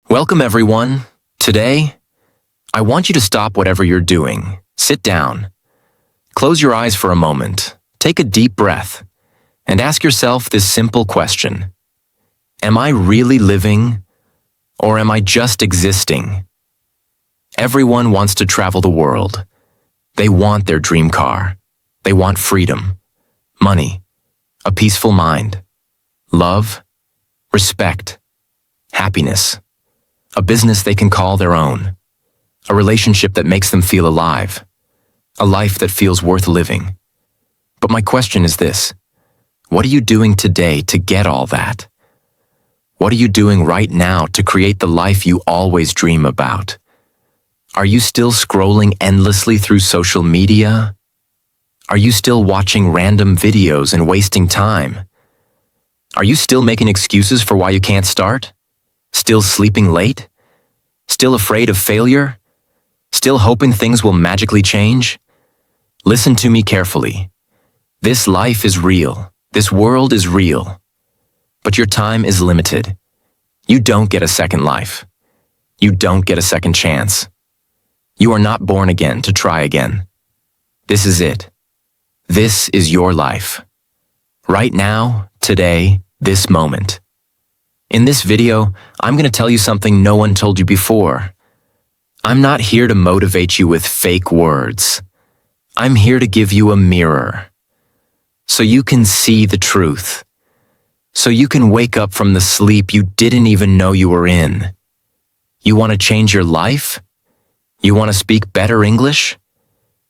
Welcome, everyone. Today, I want you to stop whatever you're doing. Sit down. Close your eyes for a moment. Take a deep breath and ask yourself this simple question. Am I really living, or am I just existing? Everyone wants to travel the world. They want their dream car. They want freedom, money, a peaceful mind, love, respect, happiness, a business they can call their own, a relationship that makes them feel alive, a life that feels worth living. But my question is this: what are you doing today to get all that? What are you doing right now to create the life you always dream about? Are you still scrolling endlessly through social media? Are you still watching random videos and wasting time? Are you still making excuses for why you can't start? Still sleeping late? Still afraid of failure? Still hoping things will magically change? Listen to me carefully. This life is real. This world is real. But your time is limited. You don't get a second life. You don't get a second chance. You are not born again to try again. This is it. This is your life. Right now, today, this moment. In this video, I'm going to tell you something no one told you before. I'm not here to motivate you with fake words. I'm here to give you a mirror, so you can see the truth, so you can wake up from the sleep you didn't even know you were in. You want to change your life? You want to speak better English?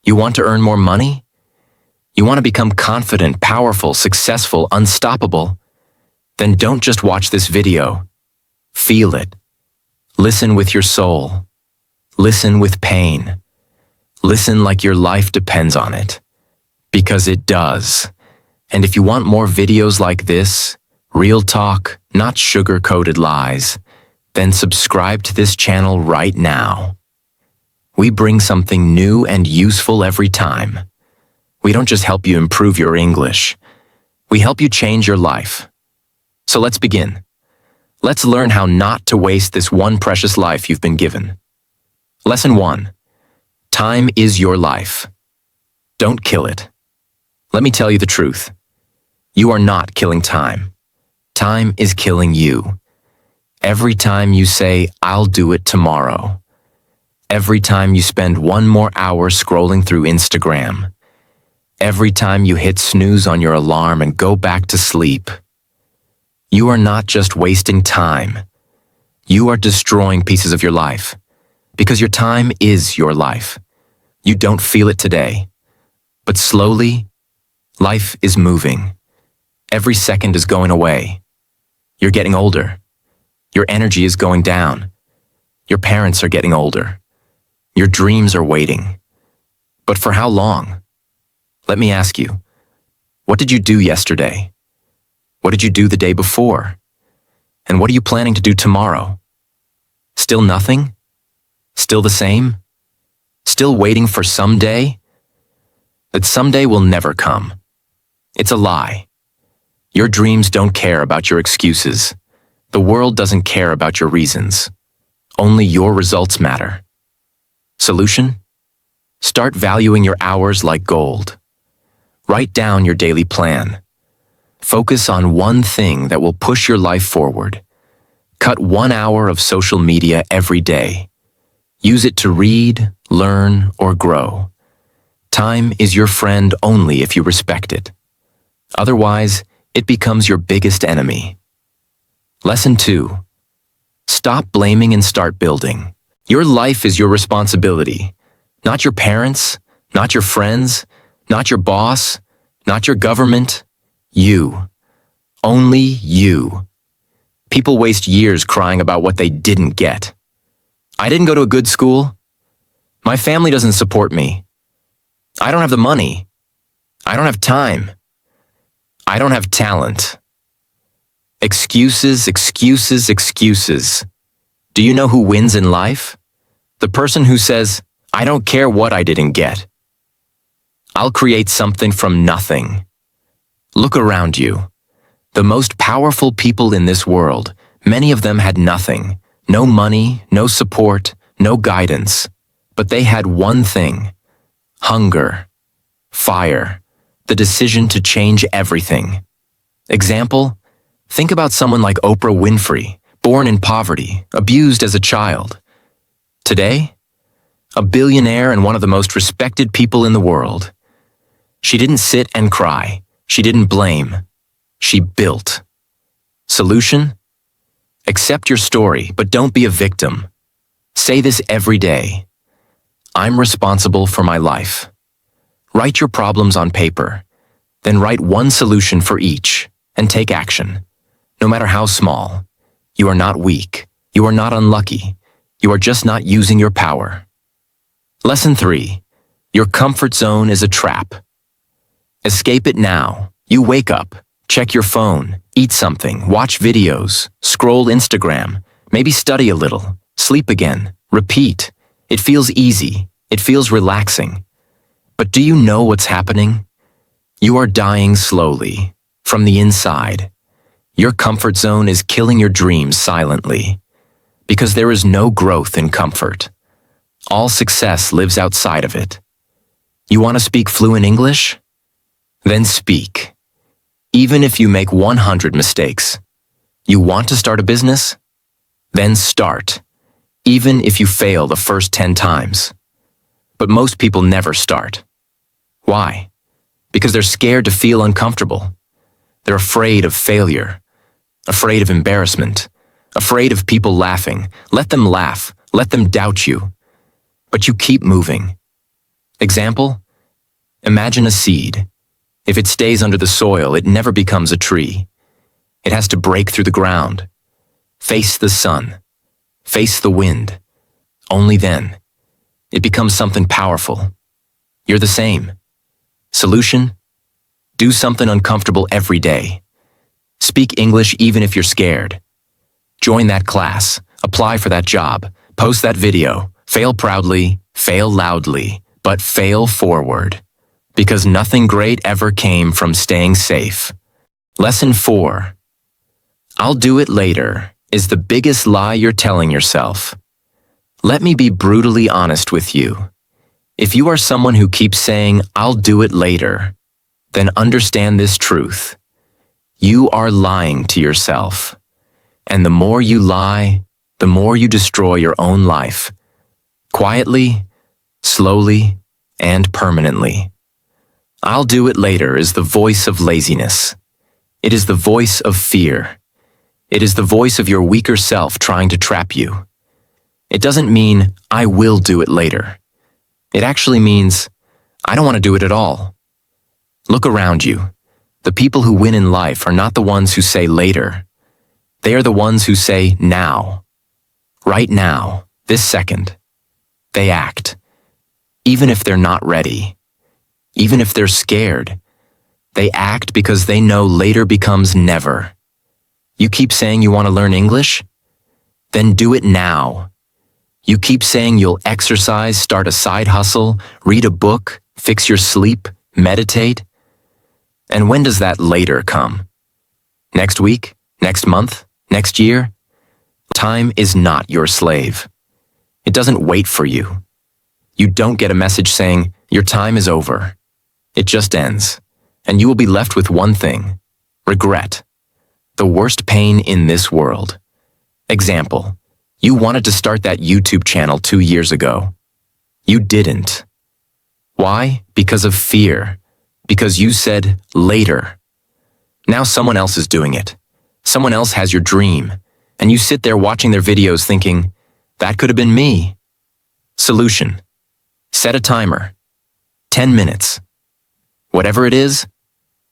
You want to earn more money? You want to become confident, powerful, successful, unstoppable? Then don't just watch this video. Feel it. Listen with your soul. Listen with pain. Listen like your life depends on it. Because it does. And if you want more videos like this, real talk, not sugar-coated lies, then subscribe to this channel right now. We bring something new and useful every time. We don't just help you improve your English. We help you change your life. So let's begin. Let's learn how not to waste this one precious life you've been given. Lesson 1. Time is your life. Don't kill it. Let me tell you the truth. You are not killing time. Time is killing you. Every time you say, "I'll do it tomorrow." Every time you spend one more hour scrolling through Instagram. Every time you hit snooze on your alarm and go back to sleep. You are not just wasting time. You are destroying pieces of your life. Because your time is your life. You don't feel it today. But slowly, life is moving. Every second is going away. You're getting older. Your energy is going down. Your parents are getting older. Your dreams are waiting. But for how long? Let me ask you, what did you do yesterday? What did you do the day before? And what are you planning to do tomorrow? Still nothing? Still the same? Still waiting for someday? That someday will never come. It's a lie. Your dreams don't care about your excuses. The world doesn't care about your reasons. Only your results matter. Solution? Start valuing your hours like gold. Write down your daily plan. Focus on one thing that will push your life forward. Cut 1 hour of social media every day. Use it to read, learn, or grow. Time is your friend only if you respect it. Otherwise, it becomes your biggest enemy. Lesson 2. Stop blaming and start building. Your life is your responsibility. Not your parents, not your friends, not your boss, not your government. You. Only you. People waste years crying about what they didn't get. I didn't go to a good school. My family doesn't support me. I don't have the money. I don't have time. I don't have talent. Excuses, excuses, excuses. Do you know who wins in life? The person who says, "I don't care what I didn't get. I'll create something from nothing." Look around you. The most powerful people in this world, many of them had nothing, No money, no support, no guidance. But they had one thing: hunger, fire, the decision to change everything. Example: think about someone like Oprah Winfrey, born in poverty, abused as a child. Today, a billionaire and one of the most respected people in the world. She didn't sit and cry. She didn't blame. She built. Solution? Accept your story, but don't be a victim. Say this every day: I'm responsible for my life. Write your problems on paper, then write one solution for each, and take action. No matter how small, you are not weak. You are not unlucky. You are just not using your power. Lesson 3. Your comfort zone is a trap. Escape it now. You wake up, check your phone, eat something, watch videos, scroll Instagram, maybe study a little, sleep again, repeat. It feels easy. It feels relaxing. But do you know what's happening? You are dying slowly, from the inside. Your comfort zone is killing your dreams silently, because there is no growth in comfort. All success lives outside of it. You want to speak fluent English? Then speak. Even if you make 100 mistakes. You want to start a business? Then start. Even if you fail the first 10 times. But most people never start. Why? Because they're scared to feel uncomfortable. They're afraid of failure, afraid of embarrassment, afraid of people laughing. Let them laugh. Let them doubt you. But you keep moving. Example? Imagine a seed. If it stays under the soil, it never becomes a tree. It has to break through the ground, face the sun, face the wind. Only then, it becomes something powerful. You're the same. Solution? Do something uncomfortable every day. Speak English even if you're scared. Join that class, apply for that job, post that video, fail proudly, fail loudly, but fail forward. Because nothing great ever came from staying safe. Lesson 4. I'll do it later is the biggest lie you're telling yourself. Let me be brutally honest with you. If you are someone who keeps saying, I'll do it later, then understand this truth. You are lying to yourself. And the more you lie, the more you destroy your own life. Quietly, slowly, and permanently. I'll do it later is the voice of laziness. It is the voice of fear. It is the voice of your weaker self trying to trap you. It doesn't mean, I will do it later. It actually means, I don't want to do it at all. Look around you. The people who win in life are not the ones who say later. They are the ones who say now. Right now, this second. They act. Even if they're not ready. Even if they're scared. They act because they know later becomes never. You keep saying you want to learn English? Then do it now. You keep saying you'll exercise, start a side hustle, read a book, fix your sleep, meditate. And when does that later come? Next week? Next month? Next year? Time is not your slave. It doesn't wait for you. You don't get a message saying, your time is over. It just ends, and you will be left with one thing: regret. The worst pain in this world. Example, you wanted to start that YouTube channel 2 years ago. You didn't. Why? Because of fear. Because you said later. Now someone else is doing it. Someone else has your dream, and you sit there watching their videos thinking, that could have been me. Solution. Set a timer. 10 minutes. Whatever it is,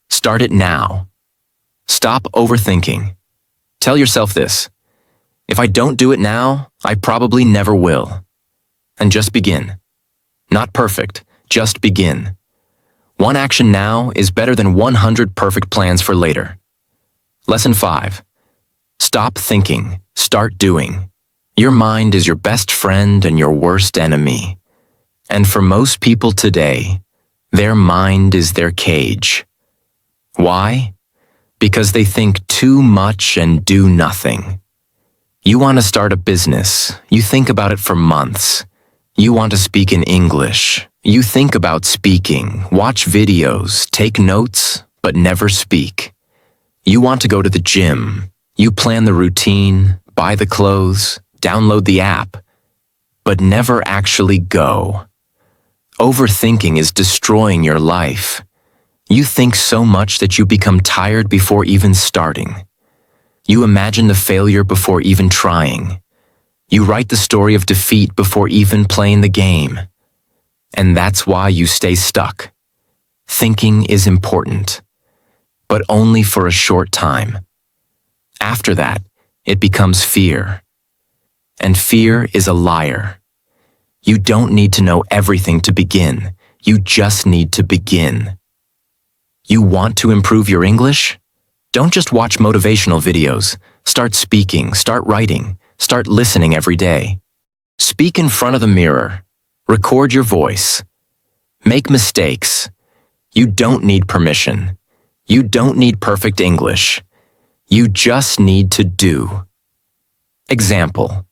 start it now. Stop overthinking. Tell yourself this: if I don't do it now, I probably never will. And just begin. Not perfect, just begin. One action now is better than 100 perfect plans for later. Lesson 5. Stop thinking, start doing. Your mind is your best friend and your worst enemy. And for most people today, their mind is their cage. Why? Because they think too much and do nothing. You want to start a business. You think about it for months. You want to speak in English. You think about speaking, watch videos, take notes, but never speak. You want to go to the gym. You plan the routine, buy the clothes, download the app, but never actually go. Overthinking is destroying your life. You think so much that you become tired before even starting. You imagine the failure before even trying. You write the story of defeat before even playing the game. And that's why you stay stuck. Thinking is important, but only for a short time. After that, it becomes fear. And fear is a liar. You don't need to know everything to begin. You just need to begin. You want to improve your English? Don't just watch motivational videos. Start speaking, start writing, start listening every day. Speak in front of the mirror. Record your voice. Make mistakes. You don't need permission. You don't need perfect English. You just need to do. Example.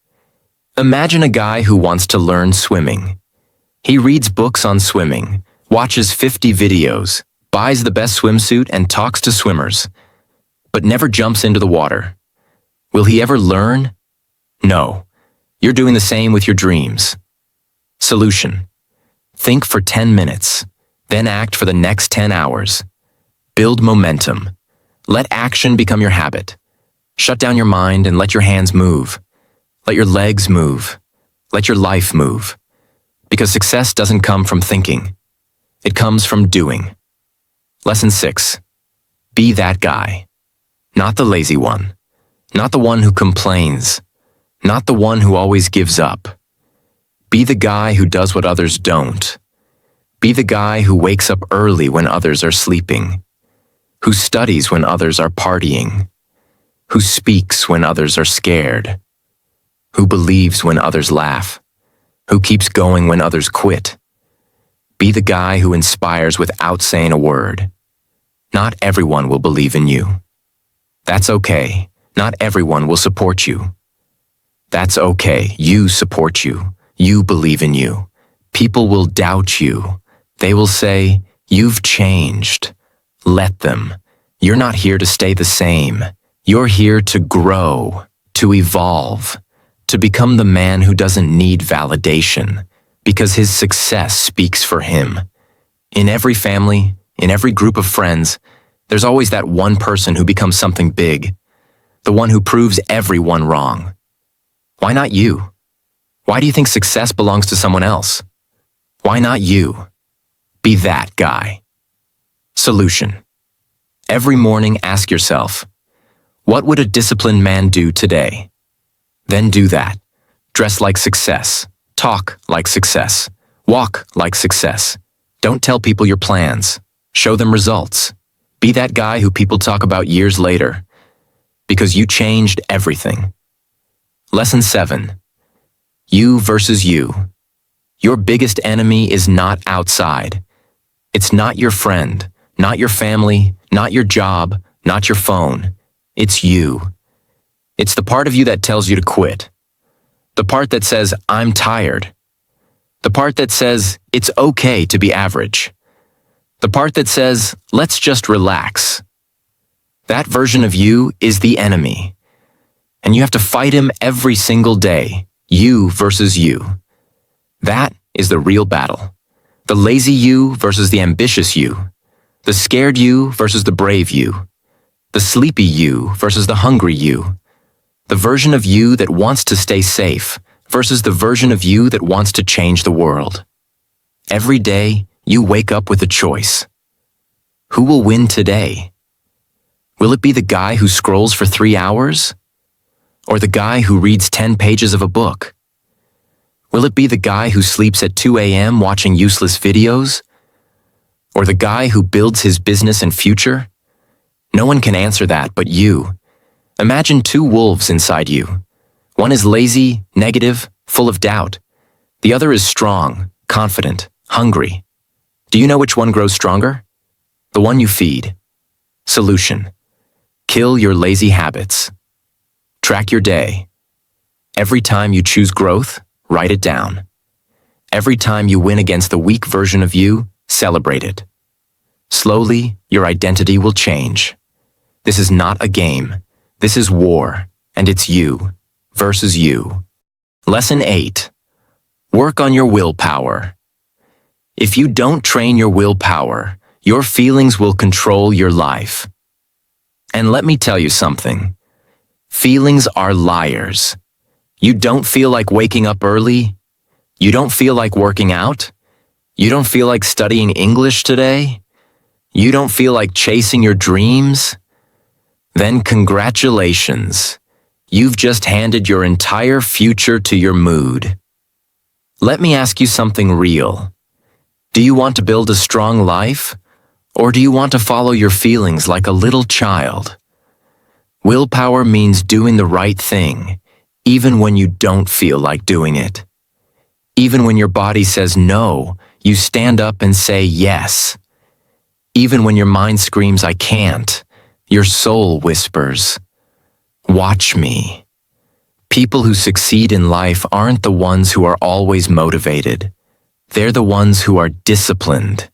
Imagine a guy who wants to learn swimming. He reads books on swimming, watches 50 videos, buys the best swimsuit and talks to swimmers, but never jumps into the water. Will he ever learn? No. You're doing the same with your dreams. Solution. Think for 10 minutes, then act for the next 10 hours. Build momentum. Let action become your habit. Shut down your mind and let your hands move. Let your legs move. Let your life move. Because success doesn't come from thinking. It comes from doing. Lesson 6. Be that guy. Not the lazy one. Not the one who complains. Not the one who always gives up. Be the guy who does what others don't. Be the guy who wakes up early when others are sleeping. Who studies when others are partying. Who speaks when others are scared. Who believes when others laugh. Who keeps going when others quit. Be the guy who inspires without saying a word. Not everyone will believe in you. That's okay. Not everyone will support you. That's okay. You support you. You believe in you. People will doubt you. They will say, "You've changed." Let them. You're not here to stay the same. You're here to grow, to evolve, to become the man who doesn't need validation, because his success speaks for him. In every family, in every group of friends, there's always that one person who becomes something big, the one who proves everyone wrong. Why not you? Why do you think success belongs to someone else? Why not you? Be that guy. Solution. Every morning ask yourself, what would a disciplined man do today? Then do that. Dress like success. Talk like success. Walk like success. Don't tell people your plans. Show them results. Be that guy who people talk about years later, because you changed everything. Lesson 7. You versus you. Your biggest enemy is not outside. It's not your friend, not your family, not your job, not your phone. It's you. It's the part of you that tells you to quit. The part that says, "I'm tired." The part that says, "It's okay to be average." The part that says, "Let's just relax." That version of you is the enemy. And you have to fight him every single day. You versus you. That is the real battle. The lazy you versus the ambitious you. The scared you versus the brave you. The sleepy you versus the hungry you. The version of you that wants to stay safe versus the version of you that wants to change the world. Every day, you wake up with a choice. Who will win today? Will it be the guy who scrolls for 3 hours? Or the guy who reads 10 pages of a book? Will it be the guy who sleeps at 2 a.m. watching useless videos? Or the guy who builds his business and future? No one can answer that but you. Imagine 2 wolves inside you. One is lazy, negative, full of doubt. The other is strong, confident, hungry. Do you know which one grows stronger? The one you feed. Solution. Kill your lazy habits. Track your day. Every time you choose growth, write it down. Every time you win against the weak version of you, celebrate it. Slowly, your identity will change. This is not a game. This is war, and it's you versus you. Lesson 8. Work on your willpower. If you don't train your willpower, your feelings will control your life. And let me tell you something. Feelings are liars. You don't feel like waking up early? You don't feel like working out? You don't feel like studying English today? You don't feel like chasing your dreams? Then congratulations. You've just handed your entire future to your mood. Let me ask you something real. Do you want to build a strong life? Or do you want to follow your feelings like a little child? Willpower means doing the right thing, even when you don't feel like doing it. Even when your body says no, you stand up and say yes. Even when your mind screams, I can't, your soul whispers, watch me. People who succeed in life aren't the ones who are always motivated. They're the ones who are disciplined,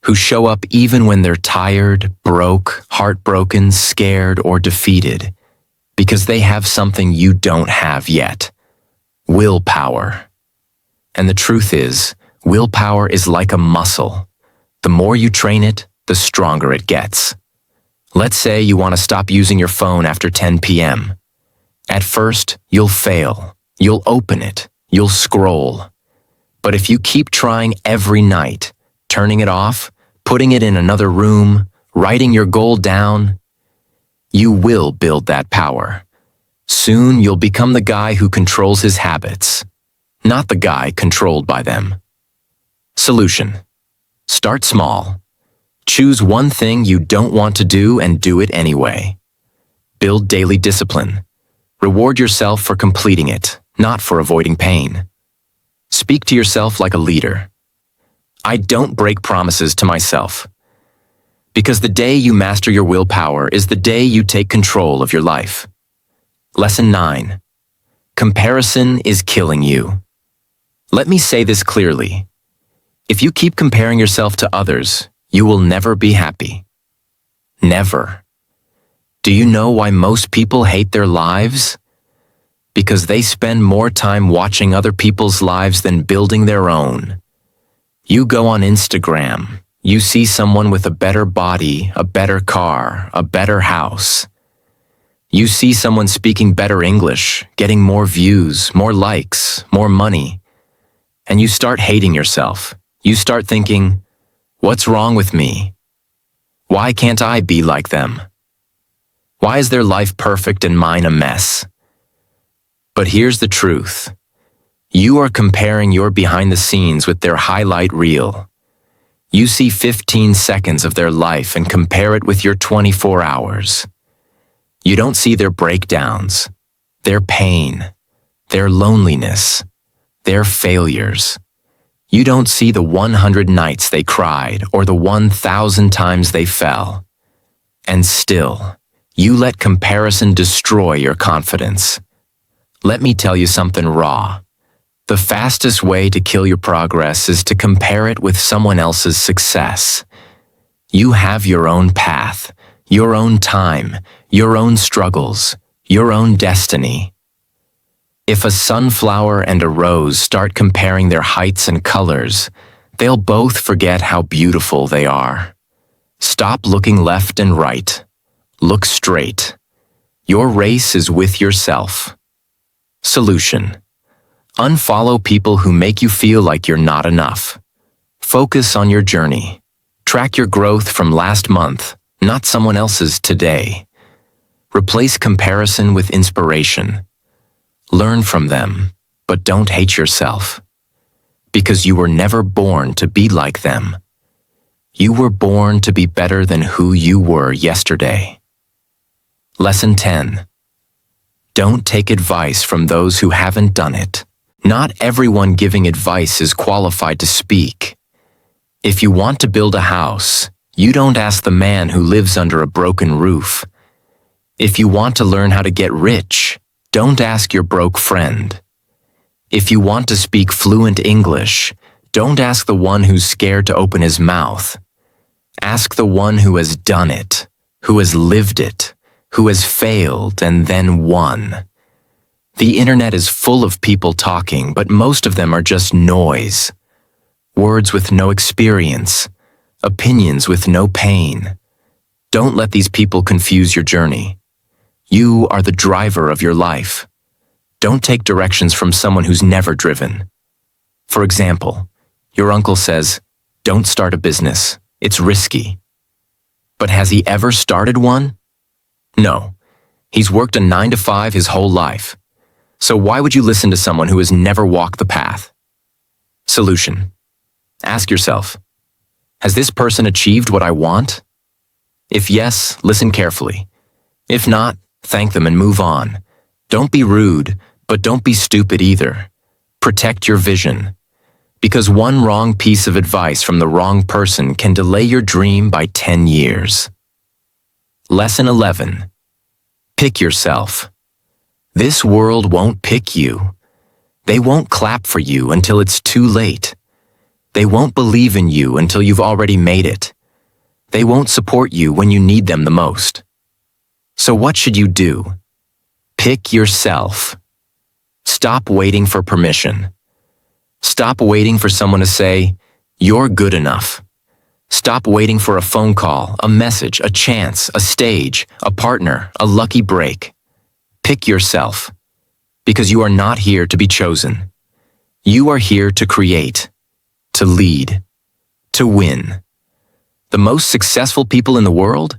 who show up even when they're tired, broke, heartbroken, scared, or defeated, because they have something you don't have yet: willpower. And the truth is, willpower is like a muscle. The more you train it, the stronger it gets. Let's say you want to stop using your phone after 10 p.m. At first, you'll fail. You'll open it. You'll scroll. But if you keep trying every night, turning it off, putting it in another room, writing your goal down, you will build that power. Soon you'll become the guy who controls his habits, not the guy controlled by them. Solution: start small. Choose one thing you don't want to do and do it anyway. Build daily discipline. Reward yourself for completing it, not for avoiding pain. Speak to yourself like a leader. I don't break promises to myself. Because the day you master your willpower is the day you take control of your life. Lesson 9. Comparison is killing you. Let me say this clearly. If you keep comparing yourself to others, you will never be happy. Never. Do you know why most people hate their lives? Because they spend more time watching other people's lives than building their own. You go on Instagram, you see someone with a better body, a better car, a better house. You see someone speaking better English, getting more views, more likes, more money. And you start hating yourself. You start thinking, what's wrong with me? Why can't I be like them? Why is their life perfect and mine a mess? But here's the truth. You are comparing your behind the scenes with their highlight reel. You see 15 seconds of their life and compare it with your 24 hours. You don't see their breakdowns, their pain, their loneliness, their failures. You don't see the 100 nights they cried or the 1,000 times they fell. And still, you let comparison destroy your confidence. Let me tell you something raw. The fastest way to kill your progress is to compare it with someone else's success. You have your own path, your own time, your own struggles, your own destiny. If a sunflower and a rose start comparing their heights and colors, they'll both forget how beautiful they are. Stop looking left and right. Look straight. Your race is with yourself. Solution: unfollow people who make you feel like you're not enough. Focus on your journey. Track your growth from last month, not someone else's today. Replace comparison with inspiration. Learn from them, but don't hate yourself. Because you were never born to be like them. You were born to be better than who you were yesterday. Lesson 10. Don't take advice from those who haven't done it. Not everyone giving advice is qualified to speak. If you want to build a house, you don't ask the man who lives under a broken roof. If you want to learn how to get rich, Don't ask your broke friend. If you want to speak fluent English, don't ask the one who's scared to open his mouth. Ask the one who has done it, who has lived it, who has failed and then won. The internet is full of people talking, but most of them are just noise. Words with no experience, opinions with no pain. Don't let these people confuse your journey. You are the driver of your life. Don't take directions from someone who's never driven. For example, your uncle says, "Don't start a business. It's risky." But has he ever started one? No. He's worked a 9-to-5 his whole life. So why would you listen to someone who has never walked the path? Solution. Ask yourself, has this person achieved what I want? If yes, listen carefully. If not, thank them and move on. Don't be rude, but don't be stupid either. Protect your vision. Because one wrong piece of advice from the wrong person can delay your dream by 10 years. Lesson 11. Pick yourself. This world won't pick you. They won't clap for you until it's too late. They won't believe in you until you've already made it. They won't support you when you need them the most. So what should you do? Pick yourself. Stop waiting for permission. Stop waiting for someone to say, "You're good enough." Stop waiting for a phone call, a message, a chance, a stage, a partner, a lucky break. Pick yourself. Because you are not here to be chosen. You are here to create, to lead, to win. The most successful people in the world?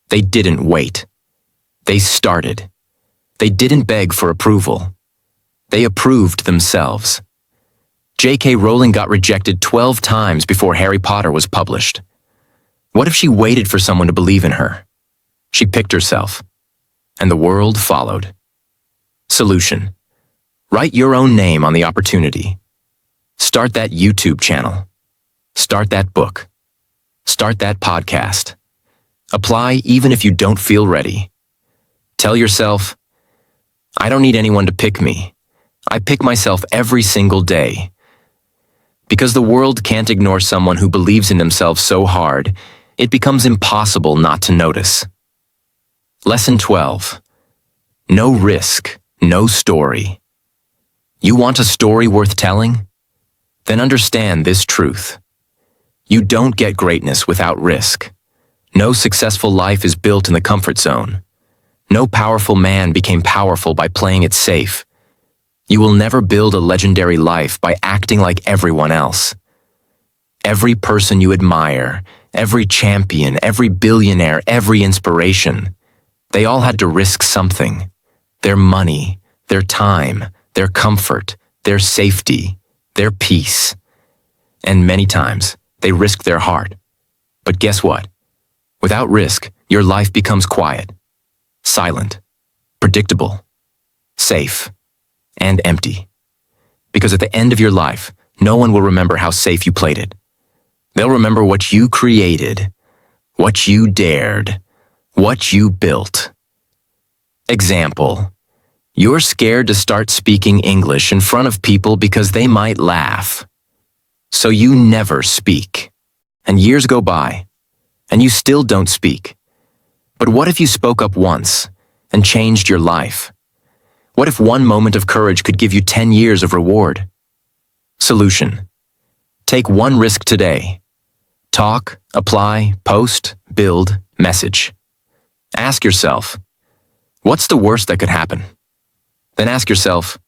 They didn't wait. They started. They didn't beg for approval. They approved themselves. J.K. Rowling got rejected 12 times before Harry Potter was published. What if she waited for someone to believe in her? She picked herself, and the world followed. Solution. Write your own name on the opportunity. Start that YouTube channel. Start that book. Start that podcast. Apply even if you don't feel ready. Tell yourself, I don't need anyone to pick me. I pick myself every single day. Because the world can't ignore someone who believes in themselves so hard, it becomes impossible not to notice. Lesson 12. No risk, no story. You want a story worth telling? Then understand this truth. You don't get greatness without risk. No successful life is built in the comfort zone. No powerful man became powerful by playing it safe. You will never build a legendary life by acting like everyone else. Every person you admire, every champion, every billionaire, every inspiration, they all had to risk something. Their money, their time, their comfort, their safety, their peace. And many times, they risked their heart. But guess what? Without risk, your life becomes quiet, silent, predictable, safe, and empty. Because at the end of your life, no one will remember how safe you played it. They'll remember what you created, what you dared, what you built. Example. You're scared to start speaking English in front of people because they might laugh. So you never speak. And years go by, and you still don't speak. But what if you spoke up once and changed your life? What if one moment of courage could give you 10 years of reward? Solution. Take one risk today. Talk, apply, post, build, message. Ask yourself, what's the worst that could happen? Then ask yourself,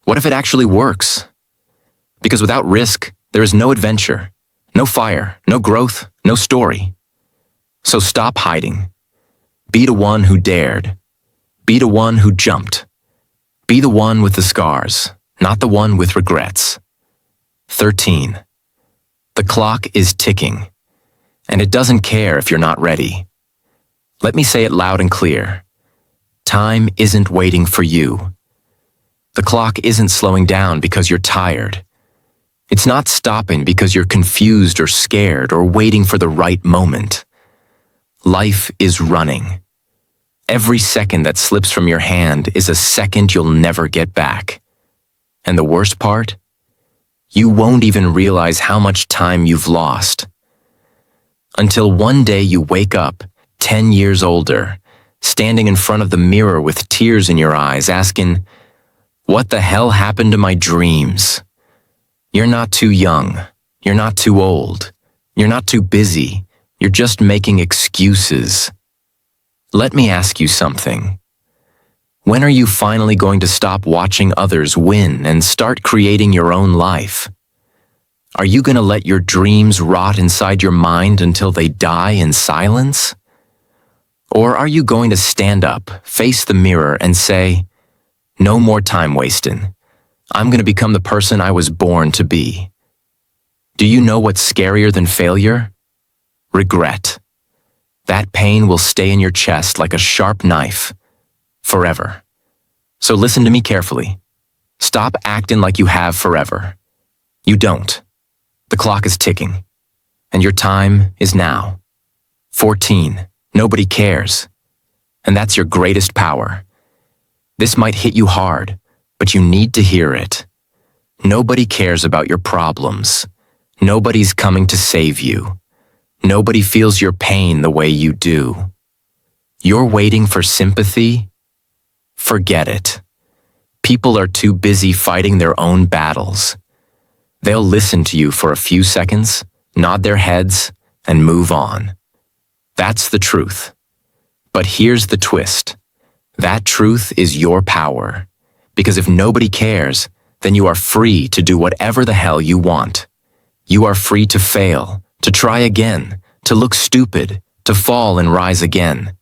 what if it actually works? Because without risk, there is no adventure, no fire, no growth, no story. So stop hiding. Be the one who dared. Be the one who jumped. Be the one with the scars, not the one with regrets. 13. The clock is ticking, and it doesn't care if you're not ready. Let me say it loud and clear. Time isn't waiting for you. The clock isn't slowing down because you're tired. It's not stopping because you're confused or scared or waiting for the right moment. Life is running. Every second that slips from your hand is a second you'll never get back. And the worst part? You won't even realize how much time you've lost. Until one day you wake up, 10 years older, standing in front of the mirror with tears in your eyes, asking, "What the hell happened to my dreams?" You're not too young. You're not too old. You're not too busy. You're just making excuses. Let me ask you something. When are you finally going to stop watching others win and start creating your own life? Are you going to let your dreams rot inside your mind until they die in silence? Or are you going to stand up, face the mirror, and say, "No more time wasting. I'm going to become the person I was born to be"? Do you know what's scarier than failure? Regret. That pain will stay in your chest like a sharp knife, forever. So listen to me carefully. Stop acting like you have forever. You don't. The clock is ticking, and your time is now. 14. Nobody cares. And that's your greatest power. This might hit you hard, but you need to hear it. Nobody cares about your problems. Nobody's coming to save you. Nobody feels your pain the way you do. You're waiting for sympathy? Forget it. People are too busy fighting their own battles. They'll listen to you for a few seconds, nod their heads, and move on. That's the truth. But here's the twist. That truth is your power. Because if nobody cares, then you are free to do whatever the hell you want. You are free to fail, to try again, to look stupid, to fall and rise again.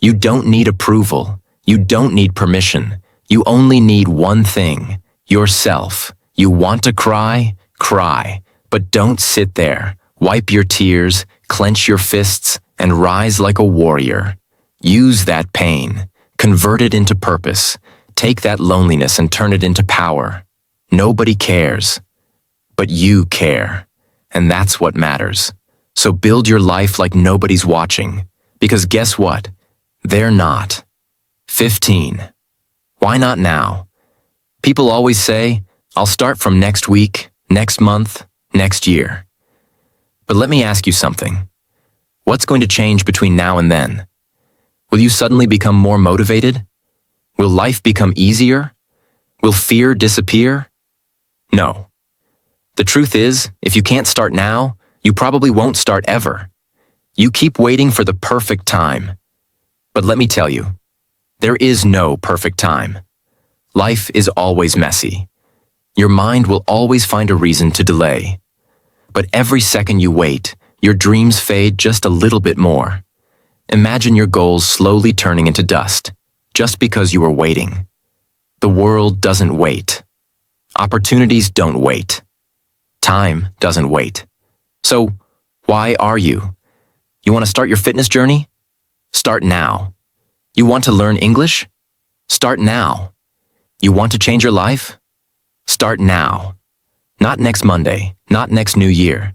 You don't need approval. You don't need permission. You only need one thing, yourself. You want to cry? Cry. But don't sit there. Wipe your tears, clench your fists, and rise like a warrior. Use that pain. Convert it into purpose. Take that loneliness and turn it into power. Nobody cares. But you care. And that's what matters. So build your life like nobody's watching. Because guess what? They're not. 15. Why not now? People always say, "I'll start from next week, next month, next year." But let me ask you something. What's going to change between now and then? Will you suddenly become more motivated? Will life become easier? Will fear disappear? No. The truth is, if you can't start now, you probably won't start ever. You keep waiting for the perfect time. But let me tell you, there is no perfect time. Life is always messy. Your mind will always find a reason to delay. But every second you wait, your dreams fade just a little bit more. Imagine your goals slowly turning into dust, just because you were waiting. The world doesn't wait. Opportunities don't wait. Time doesn't wait. So, why are you? You want to start your fitness journey? Start now. You want to learn English? Start now. You want to change your life? Start now. Not next Monday, not next New Year.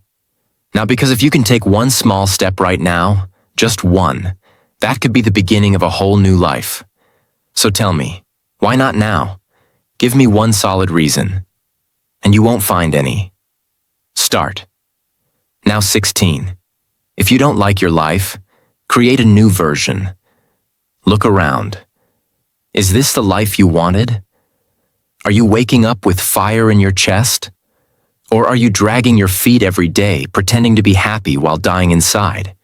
Now, because if you can take one small step right now, just one, that could be the beginning of a whole new life. So tell me, why not now? Give me one solid reason. And you won't find any. Start. Now 16. If you don't like your life, create a new version. Look around. Is this the life you wanted? Are you waking up with fire in your chest? Or are you dragging your feet every day, pretending to be happy while dying inside?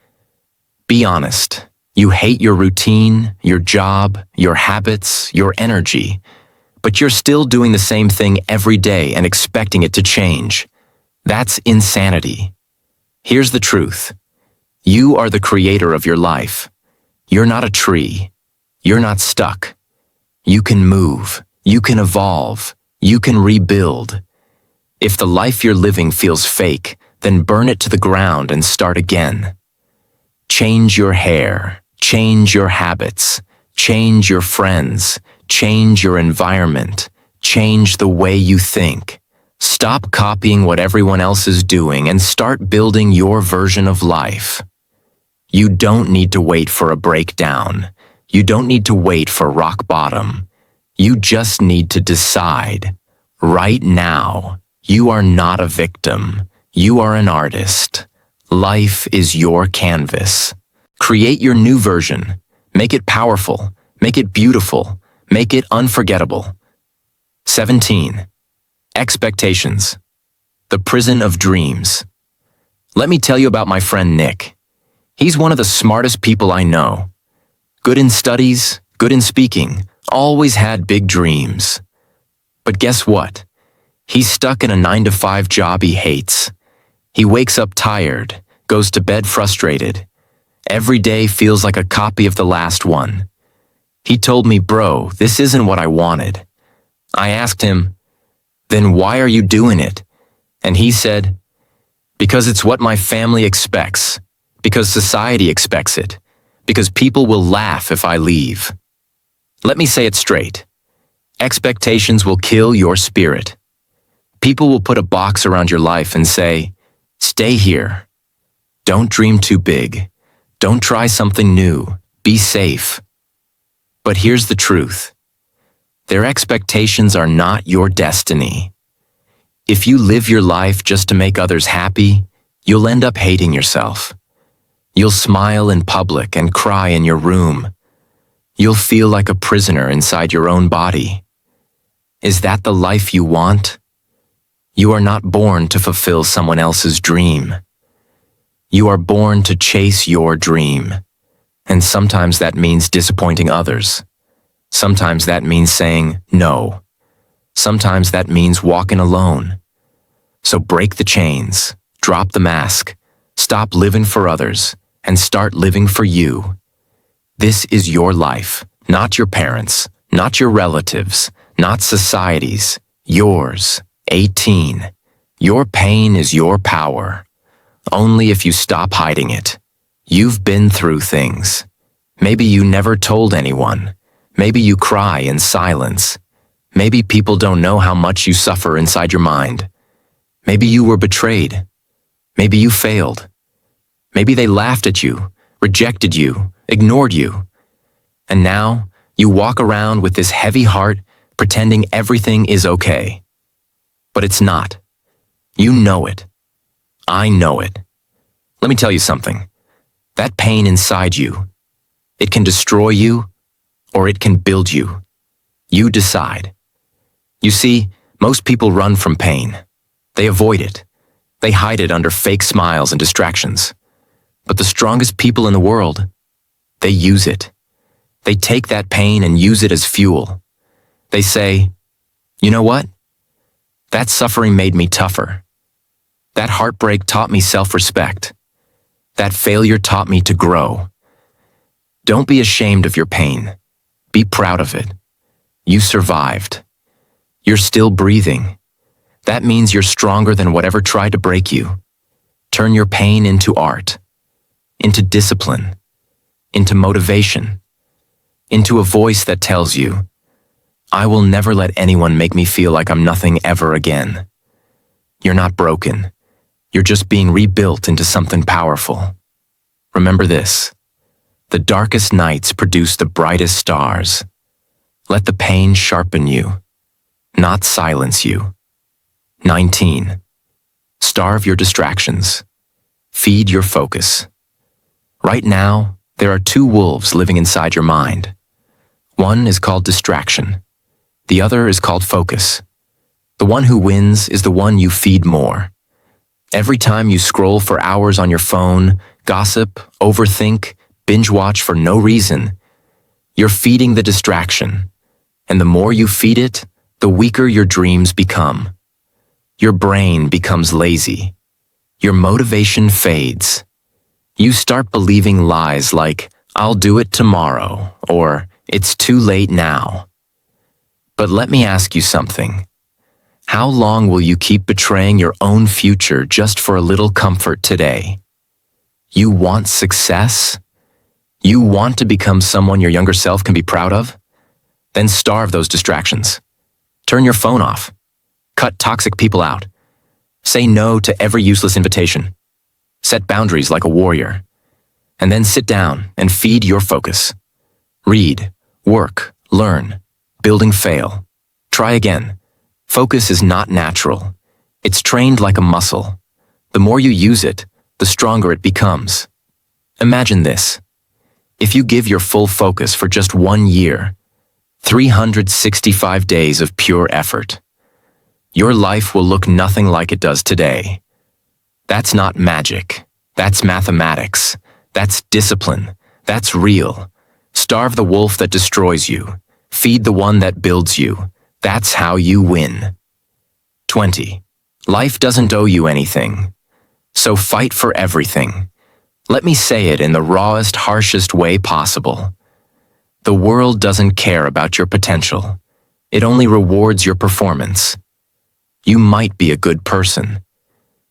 Be honest. You hate your routine, your job, your habits, your energy, but you're still doing the same thing every day and expecting it to change. That's insanity. Here's the truth. You are the creator of your life. You're not a tree. You're not stuck. You can move. You can evolve. You can rebuild. If the life you're living feels fake, then burn it to the ground and start again. Change your hair. Change your habits. Change your friends. Change your environment. Change the way you think. Stop copying what everyone else is doing and start building your version of life. You don't need to wait for a breakdown. You don't need to wait for rock bottom. You just need to decide. Right now, you are not a victim. You are an artist. Life is your canvas. Create your new version. Make it powerful. Make it beautiful. Make it unforgettable. 17. Expectations. The prison of dreams. Let me tell you about my friend Nick. He's one of the smartest people I know. Good in studies, good in speaking, always had big dreams. But guess what? He's stuck in a 9-to-5 job he hates. He wakes up tired, goes to bed frustrated. Every day feels like a copy of the last one. He told me, "Bro, this isn't what I wanted." I asked him, "Then why are you doing it?" And he said, "Because it's what my family expects, because society expects it, because people will laugh if I leave." Let me say it straight. Expectations will kill your spirit. People will put a box around your life and say, "Stay here. Don't dream too big. Don't try something new. Be safe." But here's the truth. Their expectations are not your destiny. If you live your life just to make others happy, you'll end up hating yourself. You'll smile in public and cry in your room. You'll feel like a prisoner inside your own body. Is that the life you want? You are not born to fulfill someone else's dream. You are born to chase your dream. And sometimes that means disappointing others. Sometimes that means saying no. Sometimes that means walking alone. So break the chains, drop the mask, stop living for others, and start living for you. This is your life, not your parents', not your relatives', not society's, yours. 18. Your pain is your power. Only if you stop hiding it. You've been through things. Maybe you never told anyone. Maybe you cry in silence. Maybe people don't know how much you suffer inside your mind. Maybe you were betrayed. Maybe you failed. Maybe they laughed at you, rejected you, ignored you. And now you walk around with this heavy heart pretending everything is okay. But it's not. You know it. I know it. Let me tell you something. That pain inside you, it can destroy you or it can build you. You decide. You see, most people run from pain. They avoid it. They hide it under fake smiles and distractions. But the strongest people in the world, they use it. They take that pain and use it as fuel. They say, "You know what? That suffering made me tougher. That heartbreak taught me self-respect. That failure taught me to grow." Don't be ashamed of your pain. Be proud of it. You survived. You're still breathing. That means you're stronger than whatever tried to break you. Turn your pain into art, into discipline, into motivation, into a voice that tells you, "I will never let anyone make me feel like I'm nothing ever again." You're not broken. You're just being rebuilt into something powerful. Remember this. The darkest nights produce the brightest stars. Let the pain sharpen you, not silence you. 19. Starve your distractions. Feed your focus. Right now, there are two wolves living inside your mind. One is called distraction. The other is called focus. The one who wins is the one you feed more. Every time you scroll for hours on your phone, gossip, overthink, binge watch for no reason, you're feeding the distraction. And the more you feed it, the weaker your dreams become. Your brain becomes lazy. Your motivation fades. You start believing lies like, "I'll do it tomorrow," or "It's too late now." But let me ask you something. How long will you keep betraying your own future just for a little comfort today? You want success? You want to become someone your younger self can be proud of? Then starve those distractions. Turn your phone off. Cut toxic people out. Say no to every useless invitation. Set boundaries like a warrior. And then sit down and feed your focus. Read, work, learn, building fail. Try again. Focus is not natural. It's trained like a muscle. The more you use it, the stronger it becomes. Imagine this. If you give your full focus for just 1 year, 365 days of pure effort, your life will look nothing like it does today. That's not magic. That's mathematics. That's discipline. That's real. Starve the wolf that destroys you. Feed the one that builds you. That's how you win. 20. Life doesn't owe you anything. So fight for everything. Let me say it in the rawest, harshest way possible. The world doesn't care about your potential. It only rewards your performance. You might be a good person.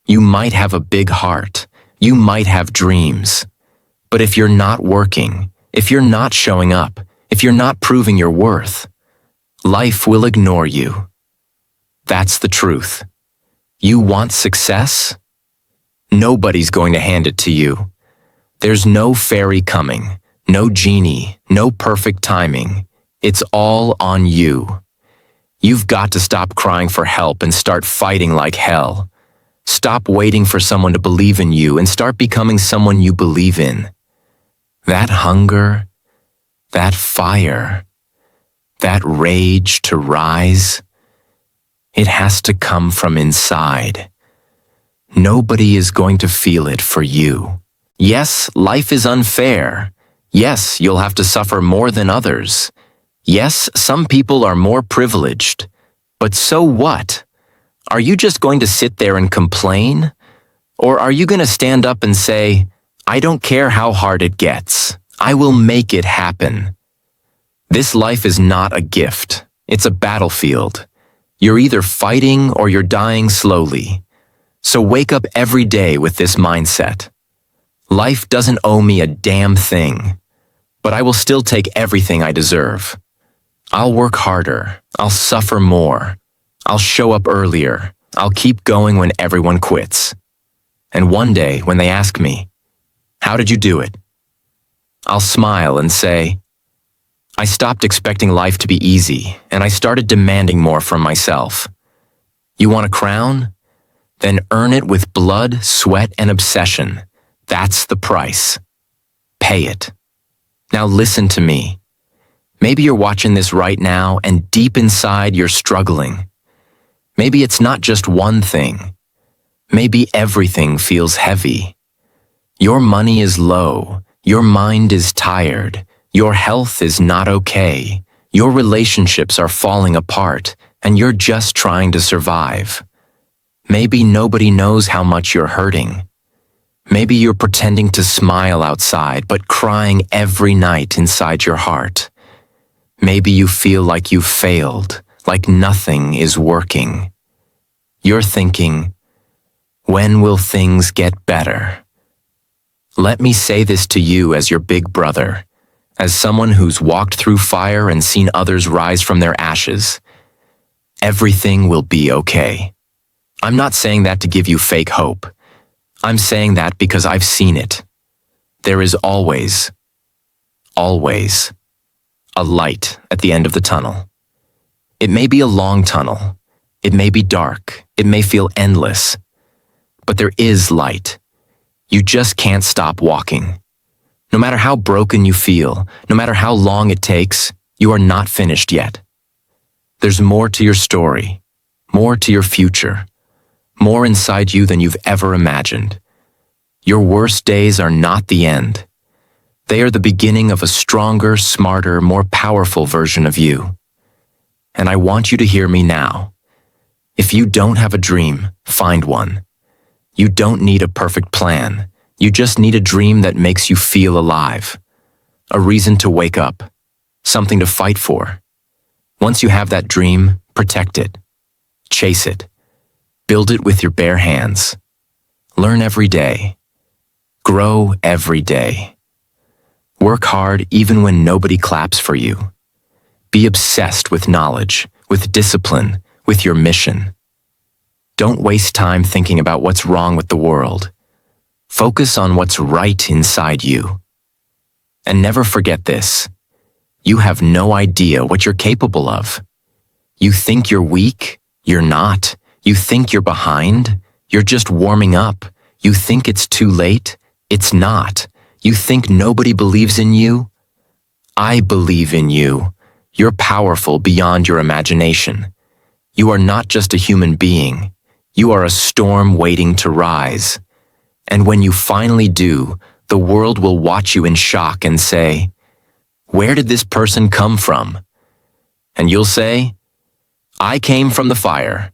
You might have a big heart. You might have dreams. But if you're not working, if you're not showing up, if you're not proving your worth, life will ignore you. That's the truth. You want success? Nobody's going to hand it to you. There's no fairy coming, no genie, no perfect timing. It's all on you. You've got to stop crying for help and start fighting like hell. Stop waiting for someone to believe in you and start becoming someone you believe in. That hunger, that fire, that rage to rise, it has to come from inside. Nobody is going to feel it for you. Yes, life is unfair. Yes, you'll have to suffer more than others. Yes, some people are more privileged. But so what? Are you just going to sit there and complain? Or are you going to stand up and say, I don't care how hard it gets. I will make it happen. This life is not a gift. It's a battlefield. You're either fighting or you're dying slowly. So wake up every day with this mindset. Life doesn't owe me a damn thing, but I will still take everything I deserve. I'll work harder. I'll suffer more. I'll show up earlier. I'll keep going when everyone quits. And one day, when they ask me, how did you do it? I'll smile and say, I stopped expecting life to be easy, and I started demanding more from myself. You want a crown? Then earn it with blood, sweat, and obsession. That's the price. Pay it. Now listen to me. Maybe you're watching this right now, and deep inside you're struggling. Maybe it's not just one thing. Maybe everything feels heavy. Your money is low. Your mind is tired. Your health is not okay. Your relationships are falling apart, and you're just trying to survive. Maybe nobody knows how much you're hurting. Maybe you're pretending to smile outside, but crying every night inside your heart. Maybe you feel like you've failed, like nothing is working. You're thinking, when will things get better? Let me say this to you as your big brother, as someone who's walked through fire and seen others rise from their ashes. Everything will be okay. I'm not saying that to give you fake hope. I'm saying that because I've seen it. There is always a light at the end of the tunnel. It may be a long tunnel. It may be dark. It may feel endless. But there is light. You just can't stop walking. No matter how broken you feel, no matter how long it takes, you are not finished yet. There's more to your story, more to your future, more inside you than you've ever imagined. Your worst days are not the end. They are the beginning of a stronger, smarter, more powerful version of you. And I want you to hear me now. If you don't have a dream, find one. You don't need a perfect plan. You just need a dream that makes you feel alive. A reason to wake up. Something to fight for. Once you have that dream, protect it. Chase it. Build it with your bare hands. Learn every day. Grow every day. Work hard even when nobody claps for you. Be obsessed with knowledge, with discipline, with your mission. Don't waste time thinking about what's wrong with the world. Focus on what's right inside you. And never forget this. You have no idea what you're capable of. You think you're weak? You're not. You think you're behind? You're just warming up. You think it's too late? It's not. You think nobody believes in you? I believe in you. You're powerful beyond your imagination. You are not just a human being. You are a storm waiting to rise. And when you finally do, the world will watch you in shock and say, "Where did this person come from?" And you'll say, "I came from the fire.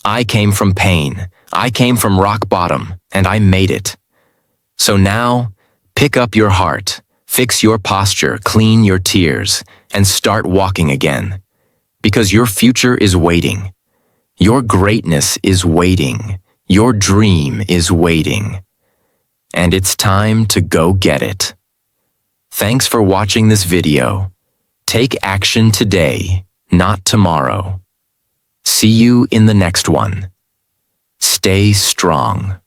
I came from pain. I came from rock bottom, and I made it." So now, pick up your heart, fix your posture, clean your tears, and start walking again. Because your future is waiting. Your greatness is waiting. Your dream is waiting. And it's time to go get it. Thanks for watching this video. Take action today, not tomorrow. See you in the next one. Stay strong.